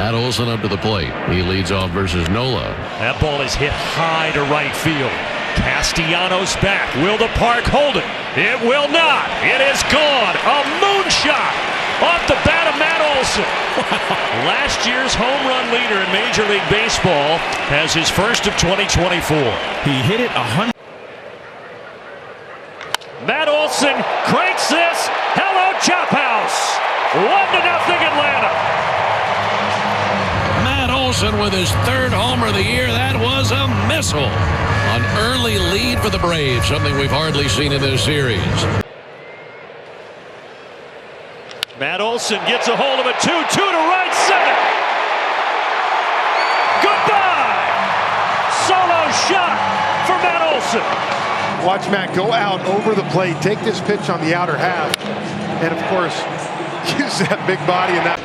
Matt Olson up to the plate. He leads off versus Nola. That ball is hit high to right field. Castellanos back. Will the park hold it? It will not. It is gone. A moonshot off the bat of Matt Olson. Last year's home run leader in Major League Baseball has his first of 2024. He hit it 100. Matt Olson cranks this. Hello, Chop House. 1-0 Atlanta. Matt Olson with his third homer of the year. That was a missile. An early lead for the Braves, something we've hardly seen in this series. Matt Olson gets a hold of a 2-2 to right center. Goodbye. Solo shot for Matt Olson. Watch Matt go out over the plate, take this pitch on the outer half, and of course, use that big body in that.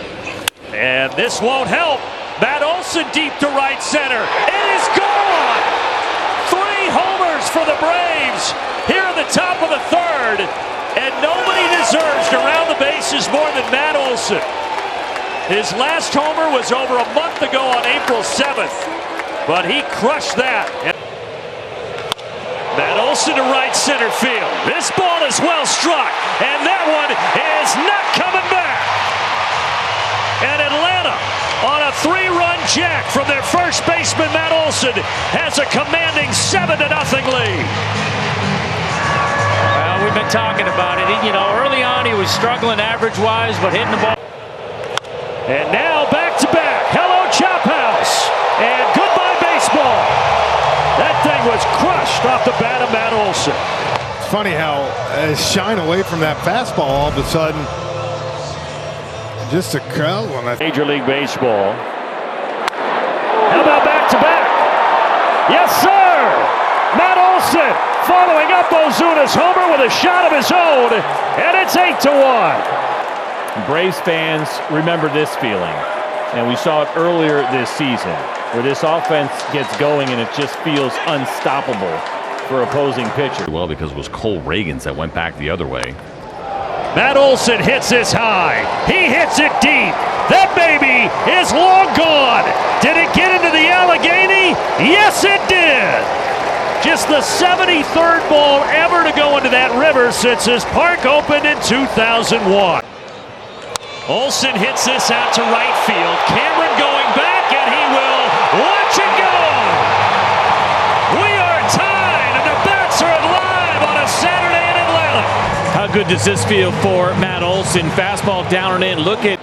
And this won't help. Matt Olson deep to right center. It is gone. 3 homers for the Braves here in the top of the third. And nobody deserves to round the bases more than Matt Olson. His last homer was over a month ago on April 7th, but he crushed that. Matt Olson to right center field. This ball is well struck, and that one is not coming back. And Atlanta, on a 3-run jack from their first baseman, Matt Olson, has a commanding 7-0 lead. Well, we've been talking about it. You know, early on he was struggling average-wise, but hitting the ball. And now back-to-back. Hello, Chop House. And goodbye, baseball. That thing was crushed off the bat of Matt Olson. It's funny how shine away from that fastball all of a sudden. Just a curl on that. Major League Baseball. How about back-to-back? Yes, sir. Matt Olson following up Ozuna's homer with a shot of his own, and it's 8-1. Braves fans remember this feeling, and we saw it earlier this season, where this offense gets going and it just feels unstoppable for opposing pitchers. Well, because it was Cole Reagans that went back the other way. Matt Olson hits this high. He hits it deep. That baby is long gone. Did it get into the Allegheny? Yes, it did. Just the 73rd ball ever to go into that river since this park opened in 2001. Olson hits this out to right field. Cameron going back, and he will watch it go. We are tied, and the bats are alive on a Saturday in Atlanta. How good does this feel for Matt Olson? Fastball down and in. Look at.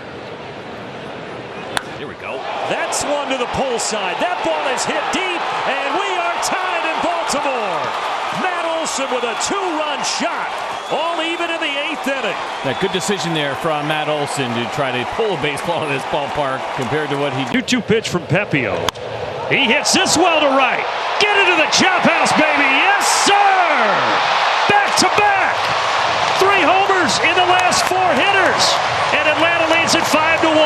Here we go. That's one to the pull side. That ball is hit deep, and we are tied in Baltimore. Matt Olson with a 2-run shot, all even in the 8th inning. That good decision there from Matt Olson to try to pull a baseball in this ballpark compared to what he did. 2-2 pitch from Pepio. He hits this well to right. Get into the Chop House, baby. Yes, sir. Back to back. 3 homers in the last 4 hitters, and Atlanta leads it 5-1.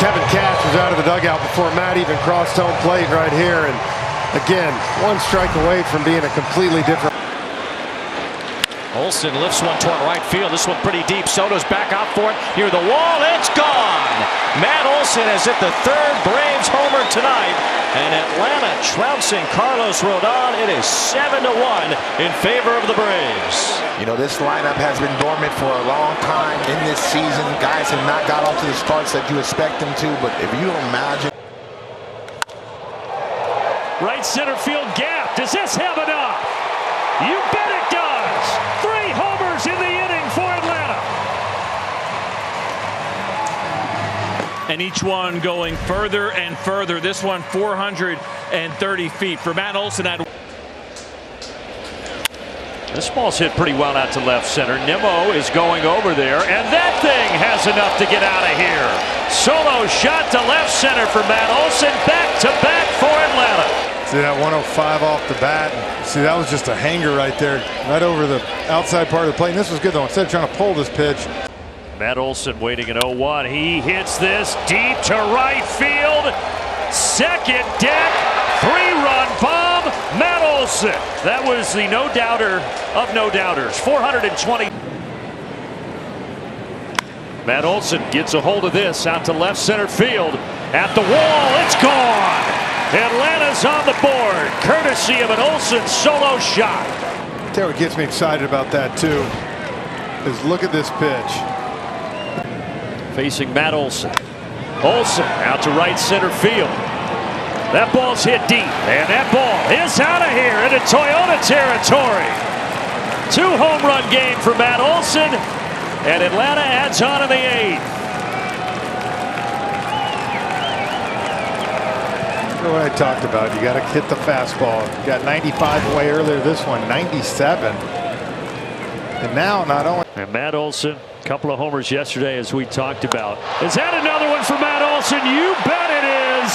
Kevin Cash was out of the dugout before Matt even crossed home plate right here, and again, 1 strike away from being a completely different. Olson lifts one toward right field. This one pretty deep. Soto's back out for it. Near the wall. It's gone. Matt Olson has hit the 3rd Braves homer tonight. And Atlanta trouncing Carlos Rodon. It is 7-1 in favor of the Braves. You know, this lineup has been dormant for a long time in this season. Guys have not got off to the starts that you expect them to. But if you imagine. Right center field gap. Does this have enough? You bet it does. 3 homers in the inning for Atlanta. And each one going further and further. This one 430 feet for Matt Olson. This ball's hit pretty well out to left center. Nimmo is going over there, and that thing has enough to get out of here. Solo shot to left center for Matt Olson. Back to back for Atlanta. See that 105 off the bat. See, that was just a hanger right there, right over the outside part of the plate. And this was good, though. Instead of trying to pull this pitch. Matt Olson waiting at 0-1. He hits this deep to right field. Second deck. 3-run bomb. Matt Olson. That was the no-doubter of no-doubters. 420. Matt Olson gets a hold of this out to left center field. At the wall, it's gone. Atlanta's on the board, courtesy of an Olson solo shot. I'll tell you what gets me excited about that too is look at this pitch. Facing Matt Olson. Olson out to right center field. That ball's hit deep, and that ball is out of here into Toyota territory. 2-home run game for Matt Olson, and Atlanta adds on in the 8th. What I talked about, you got to hit the fastball. You got 95 away earlier, this one 97. And now not only. And Matt Olson, a couple of homers yesterday as we talked about. Is that another one for Matt Olson? You bet it is.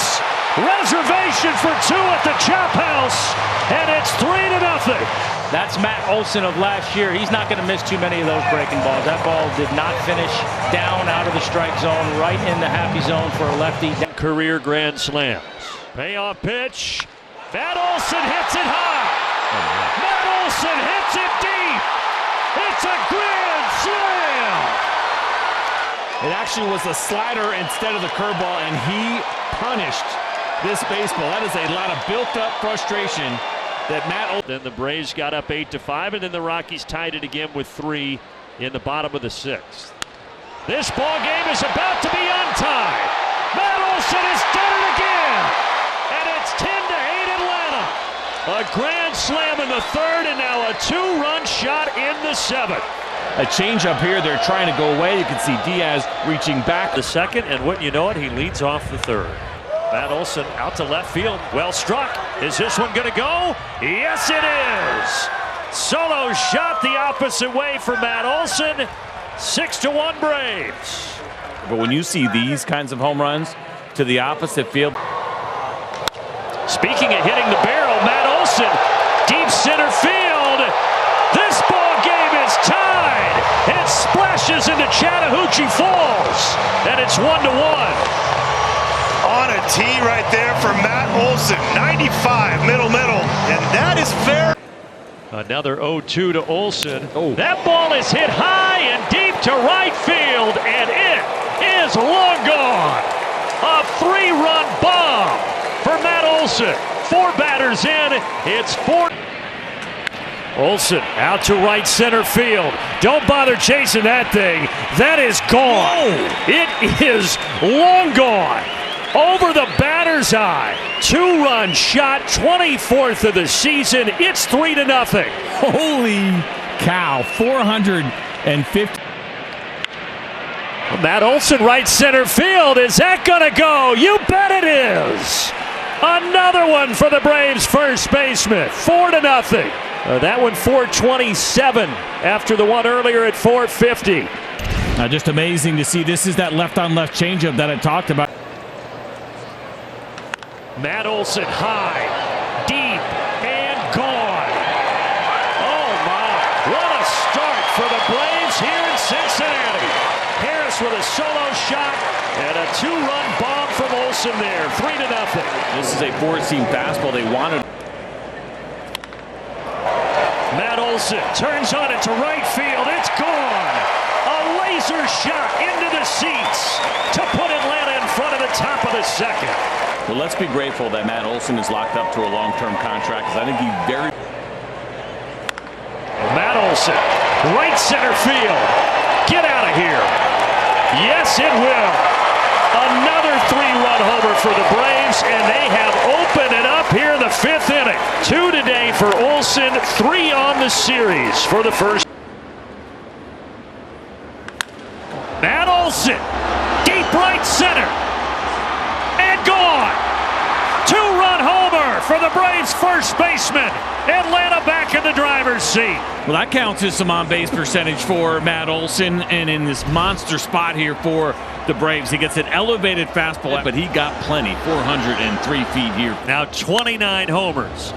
Reservation for 2 at the Chop House, and it's 3-0. That's Matt Olson of last year. He's not going to miss too many of those breaking balls. That ball did not finish down out of the strike zone, right in the happy zone for a lefty. Career grand slams. Payoff pitch. Matt Olson hits it high. Matt Olson hits it deep. It's a grand slam. It actually was a slider instead of the curveball, and he punished this baseball. That is a lot of built-up frustration that Matt Olson. Then the Braves got up 8-5, and then the Rockies tied it again with 3 in the bottom of the 6th. This ball game is about to be untied. Matt Olson has done it again, and it's 10-8 Atlanta. A grand slam in the 3rd, and now a 2-run shot in the 7th. A change up here. They're trying to go away. You can see Diaz reaching back. The 2nd, and wouldn't you know it, he leads off the 3rd. Matt Olson out to left field. Well struck. Is this one going to go? Yes, it is. Solo shot the opposite way for Matt Olson. 6-1 Braves. But when you see these kinds of home runs to the opposite field. Speaking of hitting the barrel, Matt Olson, deep center field. This ball game is tied. It splashes into Chattahoochee Falls, and it's 1-1. On a tee right there for Matt Olson. 95 middle, and that is fair. Another 0-2 to Olson. Oh. That ball is hit high and deep to right field, and it is long gone. A 3-run bomb for Matt Olson. 4 batters in. It's 4. Olson out to right center field. Don't bother chasing that thing. That is gone. Whoa. It is long gone. Over the batter's eye. 2-run shot, 24th of the season. It's 3-0. Holy cow. 450. Matt Olson, right center field. Is that going to go? You bet it is. Another one for the Braves first baseman. 4-0. That one 427 after the one earlier at 450. Just amazing to see. This is that left-on-left changeup that I talked about. Matt Olson high, deep, and gone. Oh my, what a start for the Braves here in Cincinnati. Harris with a solo shot and a 2-run bomb from Olson there, 3-0. This is a 4-seam fastball they wanted. Matt Olson turns on it to right field. It's gone. A laser shot into the seats to put Atlanta in front of the top of the 2nd. Well, let's be grateful that Matt Olson is locked up to a long-term contract, because I think he's very. Matt Olson, right center field. Get out of here. Yes, it will. Another 3-run homer for the Braves, and they have opened it up here in the 5th inning. 2 today for Olson, 3 on the series for the first. Matt Olson, deep right center. And gone. 2-run homer for the Braves first baseman. Atlanta back in the driver's seat. Well, that counts as some on-base percentage for Matt Olson, and in this monster spot here for the Braves. He gets an elevated fastball, but he got plenty. 403 feet here. Now 29 homers.